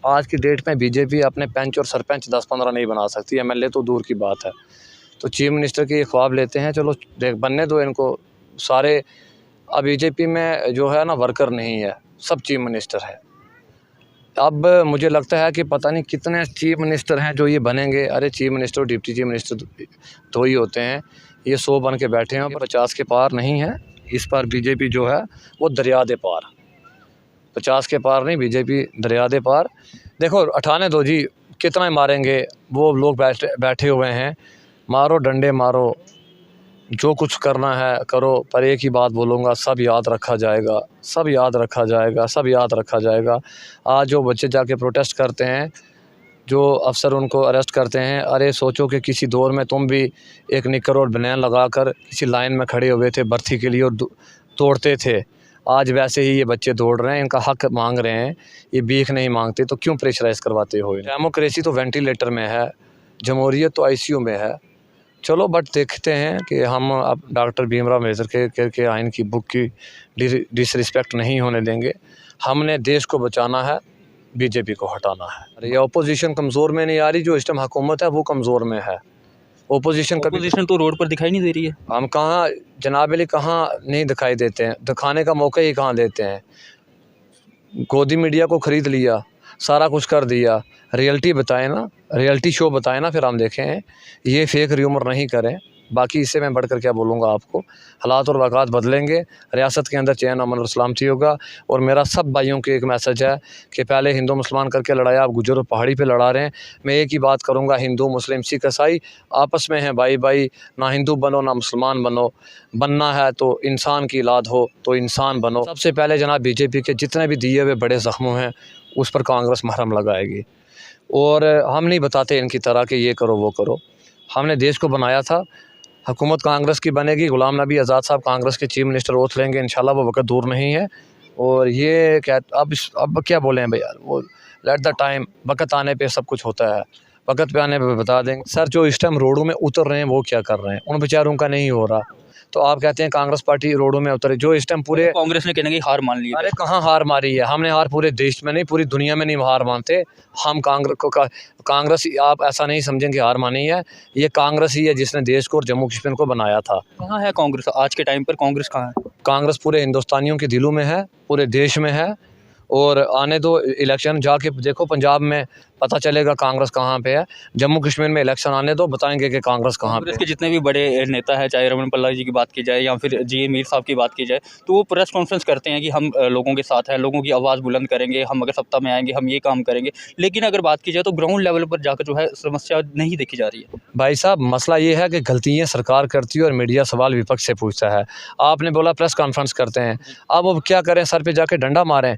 आज की डेट में बीजेपी अपने पंच और सरपंच 10-15 नहीं बना सकती, एमएलए तो दूर की बात है। तो चीफ मिनिस्टर के ये ख्वाब लेते हैं, चलो देख बनने दो इनको सारे। अब बीजेपी में जो है ना वर्कर नहीं है, सब चीफ मिनिस्टर है। अब मुझे लगता है कि पता नहीं कितने चीफ मिनिस्टर हैं जो ये बनेंगे। अरे चीफ मिनिस्टर और डिप्टी चीफ मिनिस्टर दो ही होते हैं, ये 100 बन के बैठे हैं, 50 के पार नहीं है। इस बार बीजेपी जो है वो दरिया दे पार, 50 के पार नहीं, बीजेपी दरिया दे पार। देखो हटाने दो जी, कितना ही मारेंगे, वो लोग बैठे हुए हैं। मारो डंडे मारो, जो कुछ करना है करो, पर एक ही बात बोलूँगा, सब याद रखा जाएगा, सब याद रखा जाएगा, सब याद रखा जाएगा। आज जो बच्चे जाके प्रोटेस्ट करते हैं, जो अफसर उनको अरेस्ट करते हैं, अरे सोचो कि किसी दौर में तुम भी एक निकर और बनियान लगाकर किसी लाइन में खड़े हुए थे भर्ती के लिए और दौड़ते थे। आज वैसे ही ये बच्चे दौड़ रहे हैं, इनका हक मांग रहे हैं, ये भीख नहीं मांगते। तो क्यों प्रेशराइज़ करवाते हो? डेमोक्रेसी तो वेंटिलेटर में है, जमहूरियत तो आईसीयू में है। चलो बट देखते हैं कि हम अब डॉक्टर भीमराव अम्बेडकर के आइन की बुक की डिसरिस्पेक्ट नहीं होने देंगे। हमने देश को बचाना है, बीजेपी को हटाना है। अरे ये अपोजिशन कमज़ोर में नहीं आ रही, जो इस टाइम हुकूमत है वो कमज़ोर में है। अपोजिशन तो रोड पर दिखाई नहीं दे रही है। हम कहाँ जनाब अली, कहाँ नहीं दिखाई देते हैं, दिखाने का मौका ही कहाँ देते हैं। गोदी मीडिया को ख़रीद लिया, सारा कुछ कर दिया। रियलिटी बताएं ना, रियलिटी शो बताएं ना, फिर हम देखें। ये फेक र्यूमर नहीं करें। बाकी इससे मैं बढ़कर क्या बोलूँगा आपको। हालात और वाक़ात बदलेंगे, रियासत के अंदर चैन अमन और सलामती होगा। और मेरा सब भाइयों को एक मैसेज है कि पहले हिंदू मुसलमान करके लड़ाई आप गुजर और पहाड़ी पे लड़ा रहे हैं। मैं एक ही बात करूँगा, हिंदू मुस्लिम सिख ईसाई आपस में हैं भाई भाई। ना हिंदू बनो ना मुसलमान बनो, बनना है तो इंसान की औलाद हो तो इंसान बनो। सबसे पहले जनाब बीजेपी के जितने भी दिए हुए बड़े ज़ख्मों हैं उस पर कांग्रेस मरहम लगाएगी। और हम नहीं बताते इनकी तरह कि ये करो वो करो। हमने देश को बनाया था, हुकूमत कांग्रेस की बनेगी। गुलाम नबी आज़ाद साहब कांग्रेस के चीफ मिनिस्टर ओथ लेंगे इंशाल्लाह, वो वक्त दूर नहीं है। और ये क्या अब क्या बोले हैं भैया, वो लेट द टाइम, वक्त आने पे सब कुछ होता है, वक्त पे आने पे बता देंगे। सर जो इस टाइम रोडों में उतर रहे हैं वो क्या कर रहे हैं, उन बेचारों का नहीं हो रहा। तो आप कहते हैं कांग्रेस पार्टी रोडों में उतरे, जो इस टाइम पूरे कांग्रेस ने कहने की हार मान ली है। अरे कहाँ हार मारी है, हमने हार पूरे देश में नहीं पूरी दुनिया में नहीं हार मानते हम। कांग्रेस आप ऐसा नहीं समझें कि हार मानी है, ये कांग्रेस ही है जिसने देश को और जम्मू कश्मीर को बनाया था। कहाँ है कांग्रेस आज के टाइम पर? कांग्रेस कहाँ है? कांग्रेस पूरे हिंदुस्तानियों के दिलों में है, पूरे देश में है। और आने दो इलेक्शन, जाके देखो पंजाब में पता चलेगा कांग्रेस कहाँ पे है। जम्मू कश्मीर में इलेक्शन आने दो, बताएंगे कि कांग्रेस कहाँ पे। कांग्रेस के जितने भी बड़े नेता है, चाहे रमन पल्ला जी की बात की जाए या फिर जी मीर साहब की बात की जाए, तो वो प्रेस कॉन्फ्रेंस करते हैं कि हम लोगों के साथ हैं, लोगों की आवाज़ बुलंद करेंगे, हम अगर सत्ता में आएंगे हम ये काम करेंगे। लेकिन अगर बात की जाए तो ग्राउंड लेवल पर जाकर जो है समस्या नहीं देखी जा रही है। भाई साहब मसला ये है कि गलतियाँ सरकार करती है और मीडिया सवाल विपक्ष से पूछता है। आपने बोला प्रेस कॉन्फ्रेंस करते हैं, अब वो क्या करें, सर पे जाके डंडा मारें?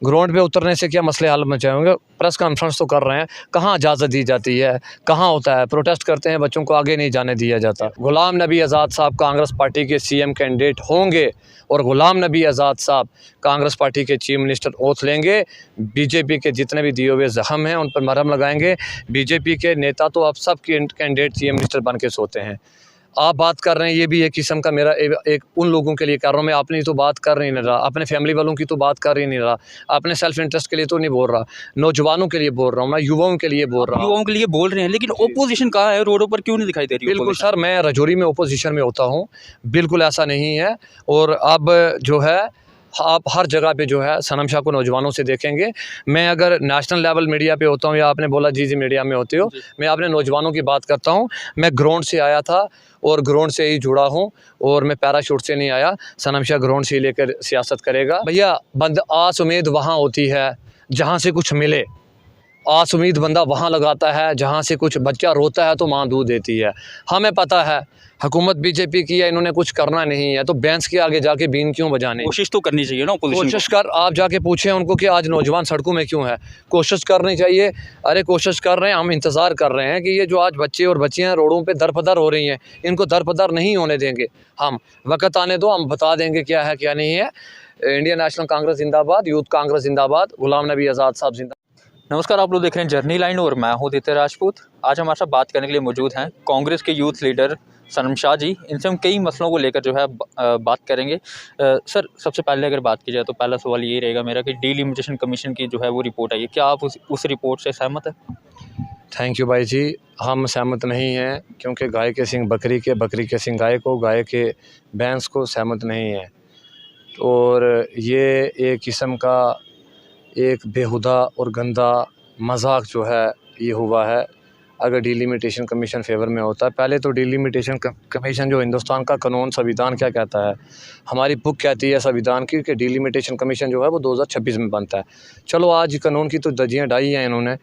ग्राउंड पे उतरने से क्या मसले हल मचाएंगे? प्रेस कॉन्फ्रेंस तो कर रहे हैं, कहाँ इजाज़त दी जाती है, कहाँ होता है? प्रोटेस्ट करते हैं, बच्चों को आगे नहीं जाने दिया जाता। गुलाम नबी आज़ाद साहब कांग्रेस पार्टी के सीएम कैंडिडेट होंगे और गुलाम नबी आज़ाद साहब कांग्रेस पार्टी के चीफ मिनिस्टर ओथ लेंगे। बीजेपी के जितने भी दिए हुए ज़ख्म हैं उन पर मरहम लगाएंगे। बीजेपी के नेता तो अब सब कैंडिडेट चीफ मिनिस्टर बन के सोते हैं। आप बात कर रहे हैं, ये भी एक किस्म का मेरा एक उन लोगों के लिए कर रहा हूँ मैं, अपनी तो बात कर नहीं रहा, अपने फैमिली वालों की तो बात कर ही नहीं रहा, अपने सेल्फ इंटरेस्ट के लिए तो नहीं बोल रहा, नौजवानों के लिए बोल रहा हूँ, मैं युवाओं के लिए बोल रहा हूँ। युवाओं के लिए बोल रहे हैं, लेकिन ओपोजिशन कहाँ है? रोडों पर क्यों नहीं दिखाई दे रही? बिल्कुल सर, मैं राजौरी में ओपोजिशन में होता हूँ, बिल्कुल ऐसा नहीं है। और अब जो है आप हर जगह पे जो है सनम शाह को नौजवानों से देखेंगे। मैं अगर नेशनल लेवल मीडिया पे होता हूँ या आपने बोला जी मीडिया में होते हो, मैं अपने नौजवानों की बात करता हूँ। मैं ग्राउंड से आया था और ग्राउंड से ही जुड़ा हूँ, और मैं पैराशूट से नहीं आया। सनम शाह ग्राउंड से ही लेकर सियासत करेगा। भैया आस उम्मीद वहाँ होती है जहाँ से कुछ मिले, आस उम्मीद बंदा वहाँ लगाता है जहाँ से कुछ बच्चा रोता है तो माँ दूध देती है। हमें पता है हुकूमत बीजेपी की है, इन्होंने कुछ करना नहीं है, तो बैंस के आगे जाके बीन क्यों बजाने? कोशिश तो करनी चाहिए ना अपोजिशन। कोशिश कर, आप जाके पूछें उनको कि आज नौजवान सड़कों में क्यों है। कोशिश करनी चाहिए। अरे कोशिश कर रहे हैं, हम इंतज़ार कर रहे हैं कि ये जो आज बच्चे और बच्चियाँ रोडों पे दरपदर हो रही हैं, इनको दरपदर नहीं होने देंगे हम। वक्त आने दो, हम बता देंगे क्या है क्या नहीं है। इंडियन नेशनल कांग्रेस जिंदाबाद, यूथ कांग्रेस जिंदाबाद, गुलाम नबी आज़ाद साहब जिंदाबाद। नमस्कार, आप लोग देख रहे हैं जर्नी लाइन और मैं हूं आदित्य राजपूत। आज हमारे साथ बात करने के लिए मौजूद हैं कांग्रेस के यूथ लीडर सनम शाह जी। इनसे हम कई मसलों को लेकर जो है बात करेंगे। सर, सबसे पहले अगर बात की जाए तो पहला सवाल ये रहेगा मेरा कि डिलिमिटेशन कमीशन की जो है वो रिपोर्ट आई है, क्या आप उस रिपोर्ट से सहमत है? थैंक यू भाई जी। हम सहमत नहीं हैं, क्योंकि गाय के सिंग बकरी के, बकरी के सिंग गाय को, गाय के भैंस को सहमत नहीं है। और ये एक किस्म का एक बेहुदा और गंदा मजाक जो है ये हुआ है। अगर डिलिमिटेशन कमीशन फेवर में होता है, पहले तो डिलिमिटेशन कमीशन जो हिंदुस्तान का कानून संविधान क्या कहता है, हमारी बुक कहती है संविधान की कि डिलिमिटेशन कमीशन जो है वो 2026 में बनता है। चलो आज कानून की तो धज्जियाँ ढाई हैं इन्होंने,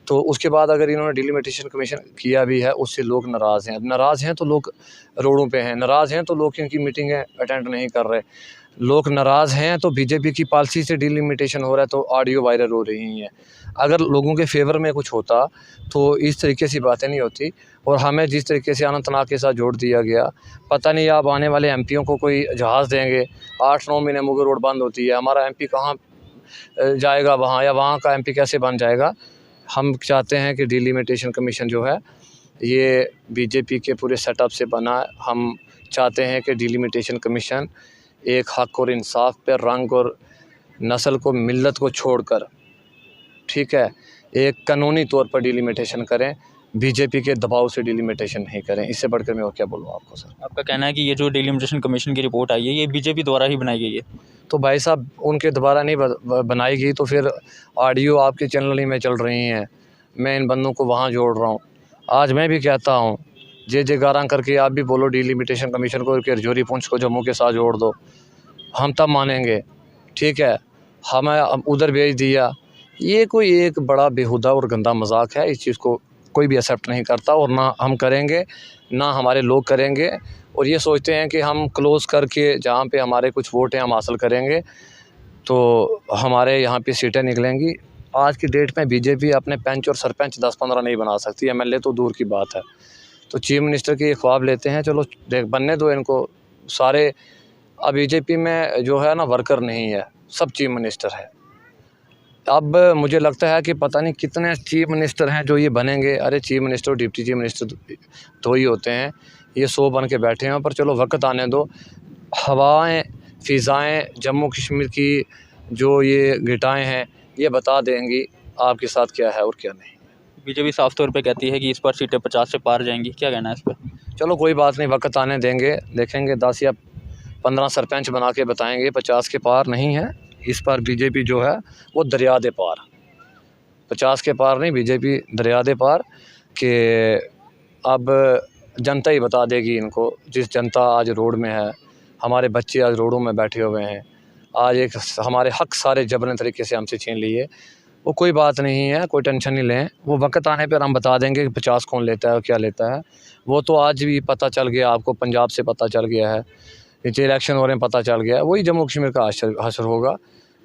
तो उसके बाद अगर इन्होंने डिलिमिटेशन कमीशन किया भी है, उससे लोग नाराज़ हैं। अब नाराज़ हैं तो लोग रोडों पे हैं, नाराज़ हैं तो लोग इनकी मीटिंगें अटेंड नहीं कर रहे। लोग नाराज़ हैं तो बीजेपी की पॉलिसी से डिलिमिटेशन हो रहा है, तो ऑडियो वायरल हो रही हैं। अगर लोगों के फेवर में कुछ होता तो इस तरीके से बातें नहीं होती। और हमें जिस तरीके से अनंतनाग के साथ जोड़ दिया गया, पता नहीं आप आने वाले एमपीओं को कोई जहाज़ देंगे। 8-9 महीने मुगल रोड बंद होती है, हमारा एमपी कहाँ जाएगा वहाँ, या वहाँ का एमपी कैसे बन जाएगा। हम चाहते हैं कि डिलिमिटेशन कमीशन जो है ये बीजेपी के पूरे सेटअप से बना है। हम चाहते हैं कि डिलिमिटेशन कमीशन एक हक और इंसाफ पर, रंग और नस्ल को, मिल्लत को छोड़कर, ठीक है, एक कानूनी तौर पर डिलिमिटेशन करें। बीजेपी के दबाव से डिलिमिटेशन नहीं करें। इससे बढ़कर मैं और क्या बोलूँ आपको सर। आपका कहना है कि ये जो डिलिमिटेशन कमीशन की रिपोर्ट आई है ये बीजेपी द्वारा ही बनाई गई है? तो भाई साहब, उनके दोबारा नहीं बनाई गई तो फिर ऑडियो आपके चैनल ही में चल रही हैं। मैं इन बंदों को वहाँ जोड़ रहा हूँ। आज मैं भी कहता हूँ, जे गारा करके आप भी बोलो डिलिमिटेशन कमीशन को कि रजौरी पुंछ को जम्मू के साथ जोड़ दो, हम तब मानेंगे। ठीक है, हमें उधर भेज दिया। ये कोई एक बड़ा बेहुदा और गंदा मजाक है। इस चीज़ को कोई भी एक्सेप्ट नहीं करता, और ना हम करेंगे, ना हमारे लोग करेंगे। और ये सोचते हैं कि हम क्लोज़ करके जहाँ पे हमारे कुछ वोट हैं हम हासिल करेंगे तो हमारे यहाँ पे सीटें निकलेंगी। आज की डेट में बीजेपी अपने पंच और सरपंच 10-15 नहीं बना सकती, एमएलए तो दूर की बात है। तो चीफ मिनिस्टर की ख्वाब लेते हैं, चलो बनने दो इनको सारे। अब बीजेपी में जो है ना वर्कर नहीं है, सब चीफ मिनिस्टर है। अब मुझे लगता है कि पता नहीं कितने चीफ मिनिस्टर हैं जो ये बनेंगे। अरे chief minister, deputy chief minister दो ही होते हैं, ये 100 बन के बैठे हैं। पर चलो वक्त आने दो। हवाएं, फ़िज़ाएँ जम्मू कश्मीर की जो ये घटाएँ हैं ये बता देंगी आपके साथ क्या है और क्या नहीं। बीजेपी साफ तौर पे कहती है कि इस बार सीटें 50 से पार जाएंगी, क्या कहना है इस पर? चलो कोई बात नहीं, वक्त आने देंगे, देखेंगे। 10 या 15 सरपंच बना के बताएंगे 50 के पार नहीं है। इस बार बीजेपी जो है वो दरिया दे पार, 50 के पार नहीं, बीजेपी दरिया दे पार के। अब जनता ही बता देगी इनको। जिस जनता आज रोड में है, हमारे बच्चे आज रोडों में बैठे हुए हैं, आज एक हमारे हक सारे जबरन तरीके से हमसे छीन लिए। वो कोई बात नहीं है, कोई टेंशन नहीं लें। वो वक्त आने पर हम बता देंगे कि 50 कौन लेता है और क्या लेता है। वो तो आज भी पता चल गया आपको, पंजाब से पता चल गया है, नीचे इलेक्शन हो रहे हैं, पता चल गया। वही जम्मू कश्मीर का हशर होगा।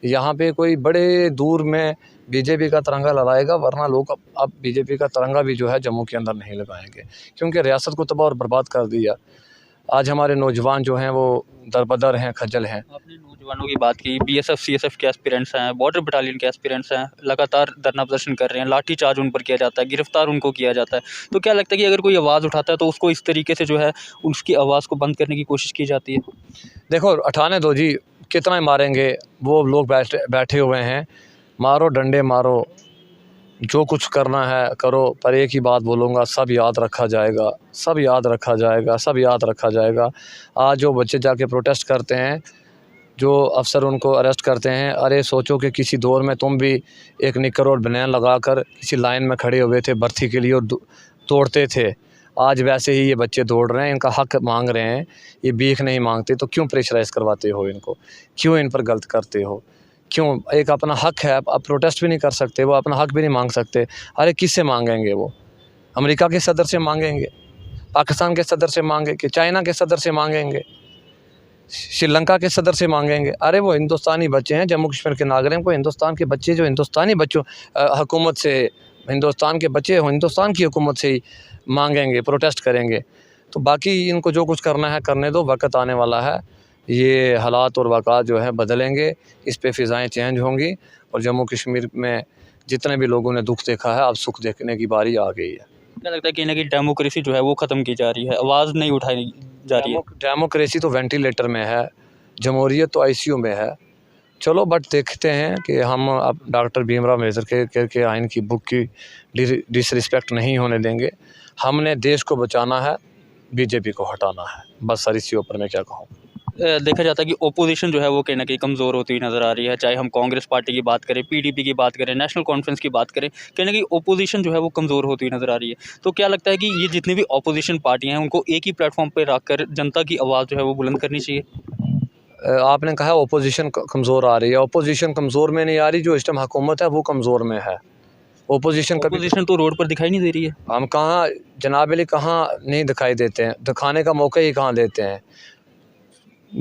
यहाँ पे कोई बड़े दूर में बीजेपी का तिरंगा लगाएगा, वरना लोग अब बीजेपी का तिरंगा भी जो है जम्मू के अंदर नहीं लगाएंगे, क्योंकि रियासत को तबाह और बर्बाद कर दिया। आज हमारे नौजवान जो हैं वो दरबदर हैं, खज्जल हैं। आपने नौजवानों की बात की, बीएसएफ सीएसएफ के एस्पिरेंट्स हैं, बॉर्डर बटालियन के एस्पिरेंट्स हैं, लगातार धरना प्रदर्शन कर रहे हैं, लाठी चार्ज उन पर किया जाता है, गिरफ्तार उनको किया जाता है। तो क्या लगता है कि अगर कोई आवाज़ उठाता है तो उसको इस तरीके से जो है उसकी आवाज़ को बंद करने की कोशिश की जाती है? देखो, उठाने दो जी, कितना ही मारेंगे। वो लोग बैठे हुए हैं, मारो डंडे मारो, जो कुछ करना है करो। पर एक ही बात बोलूँगा, सब याद रखा जाएगा, सब याद रखा जाएगा, सब याद रखा जाएगा। आज जो बच्चे जाके प्रोटेस्ट करते हैं, जो अफसर उनको अरेस्ट करते हैं, अरे सोचो कि किसी दौर में तुम भी एक निकर और बनियान लगाकर किसी लाइन में खड़े हुए थे भर्ती के लिए और दौड़ते थे। आज वैसे ही ये बच्चे दौड़ रहे हैं, इनका हक मांग रहे हैं, ये भीख नहीं मांगते। तो क्यों प्रेशराइज़ करवाते हो इनको, क्यों इन पर गलत करते हो, क्यों? एक अपना हक है, आप प्रोटेस्ट भी नहीं कर सकते, वो अपना हक भी नहीं मांग सकते। अरे किससे मांगेंगे वो? अमेरिका के सदर से मांगेंगे, पाकिस्तान के सदर से मांगेंगे, चाइना के सदर से मांगेंगे, श्रीलंका के सदर से मांगेंगे? अरे वो हिंदुस्तानी बच्चे हैं, जम्मू कश्मीर के नागरिक को, हिंदुस्तान के बच्चे जो हिंदुस्तानी बच्चों हुकूमत से, हिंदुस्तान के बच्चे हिंदुस्तान की हुकूमत से ही मांगेंगे, प्रोटेस्ट करेंगे। तो बाकी इनको जो कुछ करना है करने दो, वक्त आने वाला है। ये हालात और वाक़ात जो है बदलेंगे, इस पे फ़िज़ाएँ चेंज होंगी और जम्मू कश्मीर में जितने भी लोगों ने दुख देखा है अब सुख देखने की बारी आ गई है। क्या लगता है कहीं ना कहीं डेमोक्रेसी जो है वो ख़त्म की जा रही है, आवाज़ नहीं उठाई जा रही है? डेमोक्रेसी तो वेंटिलेटर में है, जमहूरियत तो आईसीयू में है। चलो बट देखते हैं कि हम अब डॉक्टर भीमराव अम्बेडकर के आइन की बुक की डिसरिस्पेक्ट नहीं होने देंगे। हमने देश को बचाना है, बीजेपी को हटाना है, बस सर इसके ऊपर मैं क्या कहूँ। देखा जाता है कि ओपोजिशन जो है वो कहीं ना कहीं कमज़ोर होती हुई नज़र आ रही है, चाहे हम कांग्रेस पार्टी की बात करें, पीडीपी की बात करें, नेशनल कॉन्फ्रेंस की बात करें, कहीं ना कहीं ओपोजिशन जो है वो कमज़ोर होती हुई नज़र आ रही है। तो क्या लगता है कि ये जितनी भी ओपोजिशन पार्टियां हैं उनको एक ही प्लेटफॉर्म पर रखकर जनता की आवाज़ जो है वो बुलंद करनी चाहिए? आपने कहा ओपोजिशन कमज़ोर आ रही है, ओपोजिशन कमज़ोर में नहीं आ रही, जो इस टाइम हुकूमत है वो कमज़ोर में है। ओपोजिशन कभी ओपोजिशन तो रोड पर दिखाई नहीं दे रही है। हम कहाँ जनाब अली कहाँ नहीं दिखाई देते हैं, दिखाने का मौका ही कहाँ देते हैं।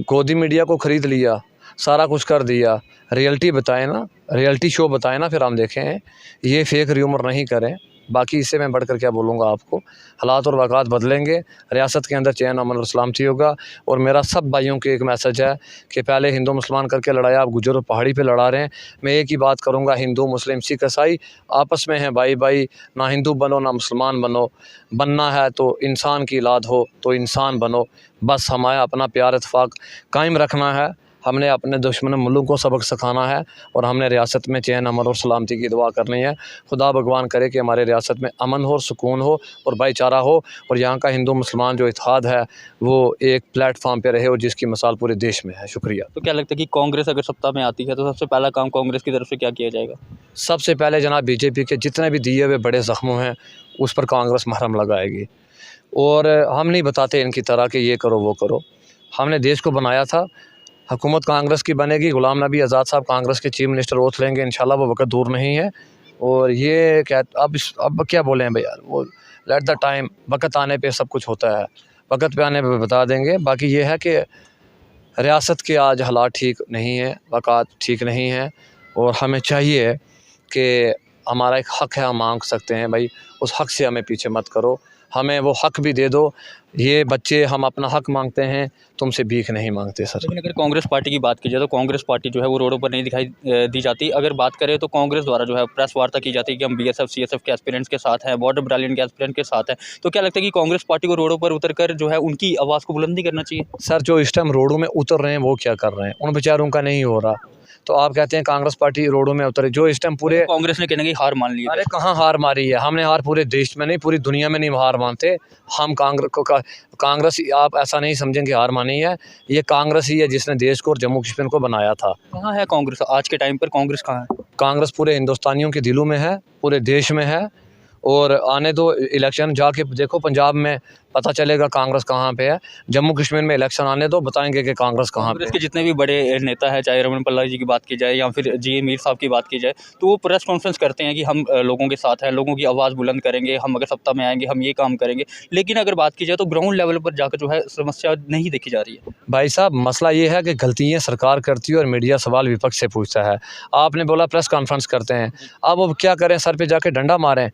गोदी मीडिया को ख़रीद लिया, सारा कुछ कर दिया, रियलिटी बताएं ना, रियलिटी शो बताएं ना, फिर हम देखें। ये फेक र्यूमर नहीं करें। बाकी इससे मैं बढ़कर क्या बोलूँगा आपको। हालात और वाक़ात बदलेंगे, रियासत के अंदर चैन अमन और सलामती होगा। और मेरा सब भाइयों को एक मैसेज है कि पहले हिंदू मुसलमान करके लड़ाया, अब गुजर और पहाड़ी पे लड़ा रहे हैं। मैं एक ही बात करूँगा, हिंदू मुस्लिम सिख ईसाई आपस में हैं भाई भाई। ना हिंदू बनो ना मुसलमान बनो, बनना है तो इंसान की औलाद हो तो इंसान बनो। बस हमारा अपना प्यार इत्तेफाक कायम रखना है। हमने अपने दुश्मन मुल्क को सबक सिखाना है और हमने रियासत में चैन अमन और सलामती की दुआ करनी है। खुदा भगवान करे कि हमारे रियासत में अमन हो, सुकून हो और भाईचारा हो, और यहाँ का हिंदू मुसलमान जो इत्तेहाद है वो एक प्लेटफॉर्म पे रहे और जिसकी मिसाल पूरे देश में है। शुक्रिया। तो क्या लगता है कि कांग्रेस अगर सत्ता में आती है तो सबसे पहला काम कांग्रेस की तरफ से क्या किया जाएगा? सबसे पहले जनाब बीजेपी के जितने भी दिए हुए बड़े ज़ख्मों हैं उस पर कांग्रेस महरम लगाएगी। और हम नहीं बताते इनकी तरह कि ये करो वो करो। हमने देश को बनाया था, हुकूमत कांग्रेस की बनेगी। गुलाम नबी आज़ाद साहब कांग्रेस के चीफ मिनिस्टर ओथ लेंगे इंशाल्लाह, वो वक्त दूर नहीं है। और ये क्या अब क्या बोलें भाई यार, वो लेट द टाइम, वक्त आने पे सब कुछ होता है, वक्त पे आने पे बता देंगे। बाकी ये है कि रियासत के आज हालात ठीक नहीं है, वक़ात ठीक नहीं है, और हमें चाहिए कि हमारा एक हक़ है, हम मांग सकते हैं भाई, उस हक़ से हमें पीछे मत करो, हमें वो हक़ भी दे दो। ये बच्चे हम अपना हक़ मांगते हैं, तुमसे भीख नहीं मांगते सर। लेकिन अगर कांग्रेस पार्टी की बात की जाए तो कांग्रेस पार्टी जो है वो रोडों पर नहीं दिखाई दी जाती। अगर बात करें तो कांग्रेस द्वारा जो है प्रेस वार्ता की जाती है कि हम बीएसएफ सीएसएफ के एस्पिरेंट्स के साथ हैं, बॉर्डर बटालियन के एस्पिरेंट के साथ हैं। तो क्या लगता है कि कांग्रेस पार्टी को रोडों पर उतरकर जो है उनकी आवाज़ को बुलंद नहीं करना चाहिए? सर जो इस टाइम रोडों में उतर रहे हैं वो क्या कर रहे हैं, उन बेचारों का नहीं हो रहा। तो आप कहते हैं कांग्रेस पार्टी रोडों में उतरे, जो इस टाइम पूरे कांग्रेस ने कहना कि हार मान ली है। अरे कहाँ हार मारी है, हमने हार पूरे देश में नहीं पूरी दुनिया में नहीं हार मानते हम। कांग्रेस आप ऐसा नहीं समझें कि हार मानी है, ये कांग्रेस ही है जिसने देश को और जम्मू कश्मीर को बनाया था। कहाँ है कांग्रेस आज के टाइम पर? कांग्रेस कहाँ है? कांग्रेस पूरे हिंदुस्तानियों के दिलों में है, पूरे देश में है। और आने दो इलेक्शन, जाके देखो पंजाब में पता चलेगा कांग्रेस कहाँ पे है। जम्मू कश्मीर में इलेक्शन आने दो, बताएंगे कि कांग्रेस कहाँ पे कांग्रेस है। के जितने भी बड़े नेता हैं, चाहे रमन पल्ला जी की बात की जाए या फिर जी मीर साहब की बात की जाए, तो वो प्रेस कॉन्फ्रेंस करते हैं कि हम लोगों के साथ हैं, लोगों की आवाज़ बुलंद करेंगे, हम अगर सत्ता में आएंगे हम ये काम करेंगे। लेकिन अगर बात की जाए तो ग्राउंड लेवल पर जाकर जो है समस्या नहीं देखी जा रही है। भाई साहब मसला ये है कि गलतियाँ सरकार करती है और मीडिया सवाल विपक्ष से पूछता है। आपने बोला प्रेस कॉन्फ्रेंस करते हैं, अब वो क्या करें, सर पे जाके डंडा मारें?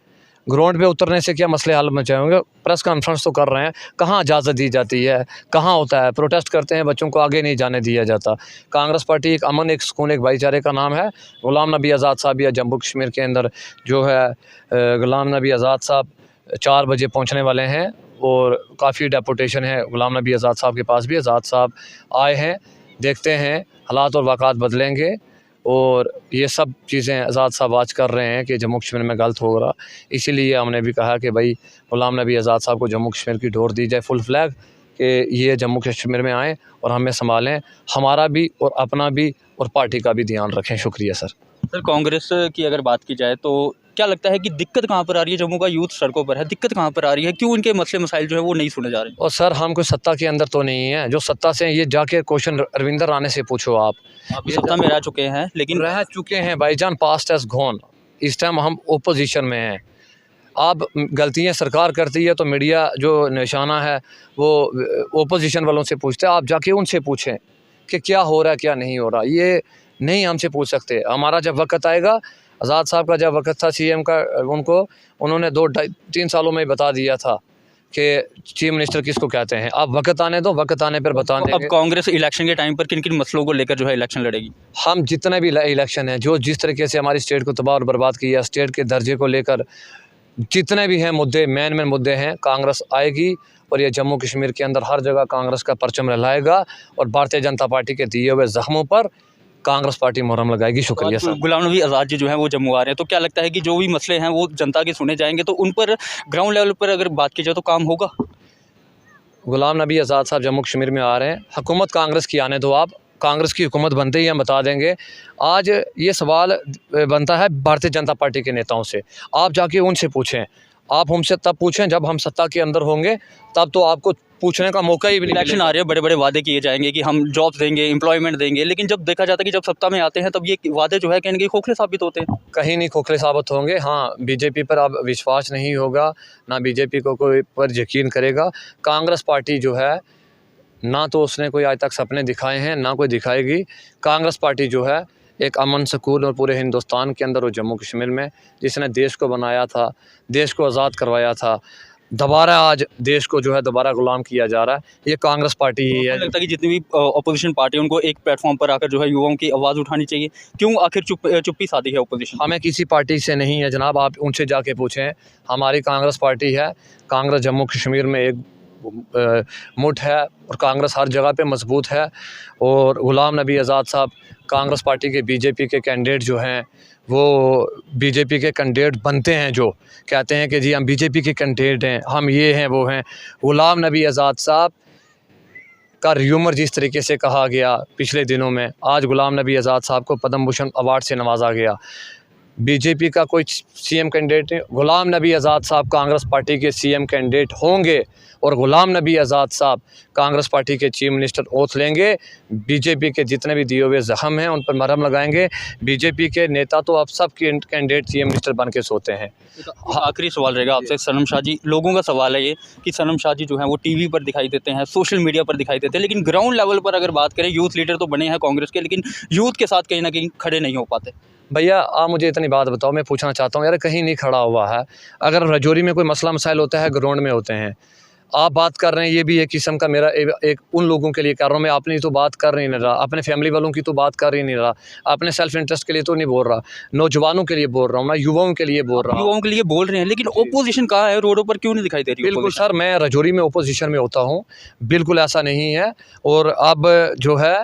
ग्राउंड पे उतरने से क्या मसले हल मचाएंगे? प्रेस कॉन्फ्रेंस तो कर रहे हैं, कहाँ इजाज़त दी जाती है, कहाँ होता है? प्रोटेस्ट करते हैं, बच्चों को आगे नहीं जाने दिया जाता। कांग्रेस पार्टी एक अमन, एक सुकून, एक भाईचारे का नाम है। गुलाम नबी आज़ाद साहब या जम्मू कश्मीर के अंदर जो है गुलाम नबी आज़ाद साहब 4 बजे पहुँचने वाले हैं और काफ़ी डेपुटेशन है गुलाम नबी आज़ाद साहब के पास भी। आज़ाद साहब आए हैं, देखते हैं हालात और वाक़ात बदलेंगे। और ये सब चीज़ें आज़ाद साहब आज कर रहे हैं कि जम्मू कश्मीर में गलत हो रहा, इसीलिए हमने भी कहा कि भाई गुलाम नबी आज़ाद साहब को जम्मू कश्मीर की डोर दी जाए फुल फ्लैग, कि ये जम्मू कश्मीर में आएँ और हमें संभालें, हमारा भी और अपना भी और पार्टी का भी ध्यान रखें। शुक्रिया सर। सर कांग्रेस की अगर बात की जाए तो क्या लगता है कि दिक्कत कहाँ पर आ रही है? जम्मू का यूथ सड़कों पर है, दिक्कत कहाँ पर आ रही है? क्यों इनके मसले मसाइल जो है वो नहीं सुने जा रहे? और सर हम कोई सत्ता के अंदर तो नहीं है, जो सत्ता से ये जाके क्वेश्चन अरविंदर राणे से पूछो आप भी सत्ता में रह चुके हैं, लेकिन रह चुके हैं भाईजान, पास्ट एज गॉन। इस टाइम हम ओपोजिशन में हैं। अब गलतियां सरकार करती है तो मीडिया जो निशाना है वो ओपोजिशन वालों से पूछते हैं। आप जाके उनसे पूछें कि क्या हो रहा है क्या नहीं हो रहा, ये नहीं हमसे पूछ सकते। हमारा जब वक्त आएगा, आज़ाद साहब का जब वक्त था सीएम का, उन्होंने 2-3 सालों में ही बता दिया था कि चीफ मिनिस्टर किसको कहते हैं। आप वक्त आने दो, वक्त आने पर बता अब देंगे। कांग्रेस इलेक्शन के टाइम पर किन किन मसलों को लेकर जो है इलेक्शन लड़ेगी? हम जितने भी इलेक्शन है, जो जिस तरीके से हमारी स्टेट को तबाह और बर्बाद किया, स्टेट के दर्जे को लेकर जितने भी हैं मुद्दे, मेन मुद्दे हैं, कांग्रेस आएगी और ये जम्मू कश्मीर के अंदर हर जगह कांग्रेस का परचम लहराएगा और भारतीय जनता पार्टी के दिए हुए जख्मों पर कांग्रेस पार्टी मुहर्रम लगाएगी। शुक्रिया सर। गुलाम नबी आज़ाद जी जो है वो जम्मू आ रहे हैं, तो क्या लगता है कि जो भी मसले हैं वो जनता के सुने जाएंगे, तो उन पर ग्राउंड लेवल पर अगर बात की जाए तो काम होगा? गुलाम नबी आज़ाद साहब जम्मू कश्मीर में आ रहे हैं, हुकूमत कांग्रेस की आने दो। आप कांग्रेस की हुकूमत बनते ही हम बता देंगे। आज ये सवाल बनता है भारतीय जनता पार्टी के नेताओं से, आप जाके उनसे पूछें। आप हमसे तब पूछें जब हम सत्ता के अंदर होंगे, तब तो आपको पूछने का मौका ही भी नहीं इलेक्शन मिलेगा। आ रहे हैं, बड़े बड़े वादे किए जाएंगे कि हम जॉब्स देंगे, एम्प्लॉयमेंट देंगे, लेकिन जब देखा जाता है कि जब सत्ता में आते हैं तब ये वादे जो है कहीं ना कहीं खोखले साबित होते हैं। कहीं नहीं खोखले साबित होंगे। हाँ, बीजेपी पर अब विश्वास नहीं होगा, ना बीजेपी को कोई पर यकीन करेगा। कांग्रेस पार्टी जो है, ना तो उसने कोई आज तक सपने दिखाए हैं, ना कोई दिखाएगी। कांग्रेस पार्टी जो है एक अमन सुकून और पूरे हिंदुस्तान के अंदर और जम्मू कश्मीर में, जिसने देश को बनाया था, देश को आज़ाद करवाया था, दोबारा आज देश को जो है दोबारा गुलाम किया जा रहा है, ये कांग्रेस पार्टी ही मुझे है। लगता है कि जितनी भी अपोजिशन पार्टी है उनको एक प्लेटफॉर्म पर आकर जो है युवाओं की आवाज़ उठानी चाहिए। क्यों आखिर चुप्पी साधी है अपोजिशन? हमें किसी पार्टी से नहीं है जनाब, आप उनसे जाके पूछें। हमारी कांग्रेस पार्टी है। कांग्रेस जम्मू कश्मीर में एक मुठ है और कांग्रेस हर जगह पे मजबूत है। और गुलाम नबी आज़ाद साहब कांग्रेस पार्टी के बीजेपी के कैंडिडेट जो हैं, वो बीजेपी के कैंडिडेट बनते हैं, जो कहते हैं कि जी हम बीजेपी के कैंडिडेट हैं, हम ये हैं वो हैं। गुलाम नबी आज़ाद साहब का र्यूमर जिस तरीके से कहा गया पिछले दिनों में, आज गुलाम नबी आज़ाद साहब को पद्म भूषण अवार्ड से नवाजा गया। बीजेपी का कोई सीएम कैंडिडेट नहीं, गुलाम नबी आज़ाद साहब कांग्रेस पार्टी के सीएम कैंडिडेट होंगे और गुलाम नबी आज़ाद साहब कांग्रेस पार्टी के चीफ मिनिस्टर ओथ लेंगे। बीजेपी के जितने भी दिए हुए जख्म हैं उन पर मरहम लगाएंगे। बीजेपी के नेता तो अब सब कैंडिडेट चीफ मिनिस्टर बन के सोते हैं। आखिरी सवाल रहेगा आपसे सनम शाह जी, लोगों का सवाल है ये कि सनम शाह जी जो है वो टीवी पर दिखाई देते हैं, सोशल मीडिया पर दिखाई देते हैं, लेकिन ग्राउंड लेवल पर अगर बात करें, यूथ लीडर तो बने हैं कांग्रेस के, लेकिन यूथ के साथ कहीं ना कहीं खड़े नहीं हो पाते। भैया आप मुझे इतनी बात बताओ, मैं पूछना चाहता हूँ यार, कहीं नहीं खड़ा हुआ है। अगर रजौरी में कोई मसला मसाइल होता है, ग्राउंड में होते हैं। आप बात कर रहे हैं, ये भी एक किस्म का मेरा एक उन लोगों के लिए कर रहा हूँ मैं, अपनी तो बात कर नहीं रहा, अपने फैमिली वालों की तो बात कर ही नहीं रहा, अपने सेल्फ इंटरेस्ट के लिए तो नहीं बोल रहा, नौजवानों के लिए बोल रहा हूँ, मैं युवाओं के लिए बोल रहा हूँ। युवाओं के लिए बोल रहे हैं, लेकिन ओपोजिशन कहाँ है? रोडों पर क्यों नहीं दिखाई दे रही? बिल्कुल सर, मैं रजौरी में ओपोजिशन में होता हूँ, बिल्कुल ऐसा नहीं है। और अब जो है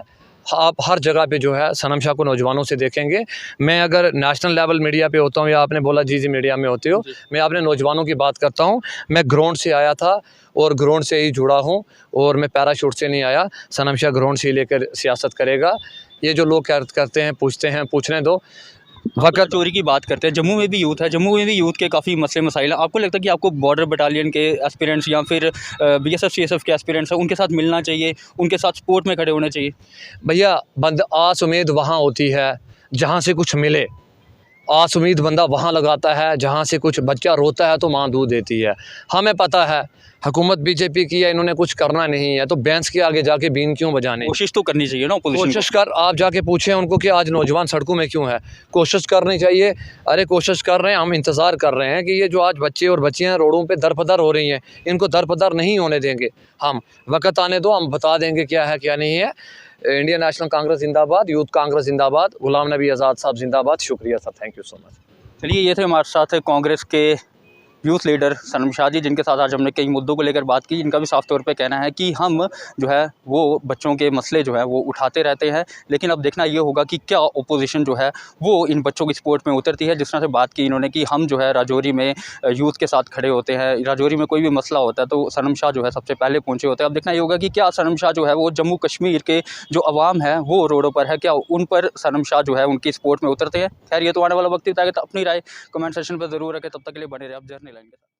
आप हर जगह पे जो है सनम शाह को नौजवानों से देखेंगे। मैं अगर नेशनल लेवल मीडिया पे होता हूँ, या आपने बोला जी मीडिया में होते हो, मैं अपने नौजवानों की बात करता हूँ। मैं ग्राउंड से आया था और ग्राउंड से ही जुड़ा हूँ, और मैं पैराशूट से नहीं आया। सनम शाह ग्राउंड से ही लेकर सियासत करेगा। ये जो लोग करते हैं, पूछते हैं, पूछने दो। वक्त चोरी की बात करते हैं, जम्मू में भी यूथ है, जम्मू में भी यूथ के काफ़ी मसले मसाइल हैं। आपको लगता है कि आपको बॉर्डर बटालियन के एस्पिरेंट्स या फिर बीएसएफ सीएसएफ के एस्पिरेंट्स हैं, उनके साथ मिलना चाहिए, उनके साथ सपोर्ट में खड़े होने चाहिए? भैया आस उम्मीद वहाँ होती है जहाँ से कुछ मिले। आस उम्मीद बंदा वहाँ लगाता है जहाँ से कुछ बच्चा रोता है तो माँ दूध देती है। हमें पता है हुकूमत बीजेपी की है, इन्होंने कुछ करना नहीं है, तो बैंस के आगे जाके बीन क्यों बजाने। कोशिश तो करनी चाहिए ना अपोजिशन कोशिश कर, आप जाके पूछें उनको कि आज नौजवान सड़कों में क्यों है। कोशिश करनी चाहिए। अरे कोशिश कर रहे हैं, हम इंतज़ार कर रहे हैं कि ये जो आज बच्चे और बच्चियाँ रोडों पे दरपदर हो रही हैं, इनको दरपदर नहीं होने देंगे हम। वक्त आने दो, हम बता देंगे क्या है क्या नहीं है। इंडियन नेशनल कांग्रेस जिंदाबाद, यूथ कांग्रेस जिंदाबाद, गुलाम नबी आज़ाद साहब जिंदाबाद। शुक्रिया sir, thank you so much. चलिए, ये थे हमारे साथ कांग्रेस के यूथ लीडर सनम शाह जी, जिनके साथ आज हमने कई मुद्दों को लेकर बात की। इनका भी साफ तौर पे कहना है कि हम जो है वो बच्चों के मसले जो है वो उठाते रहते हैं, लेकिन अब देखना ये होगा कि क्या ओपोजिशन जो है वो इन बच्चों की सपोर्ट में उतरती है। जिस तरह से बात की इन्होंने कि हम जो है राजौरी में यूथ के साथ खड़े होते हैं, राजौरी में कोई भी मसला होता है तो सनम शाह जो है सबसे पहले पहुँचे होते हैं। अब देखना ये होगा कि क्या सनम शाह जो है वो जम्मू कश्मीर के जो अवाम है वो रोडों पर है, क्या उन पर सनम शाह जो है उनकी सपोर्ट में उतरते हैं। खैर, ये तो आने वाला वक्त ही बताएगा। तो अपनी राय कमेंट सेक्शन पर ज़रूर रखें। तब तक के लिए बने रहे आप जर्नी लाइन के साथ।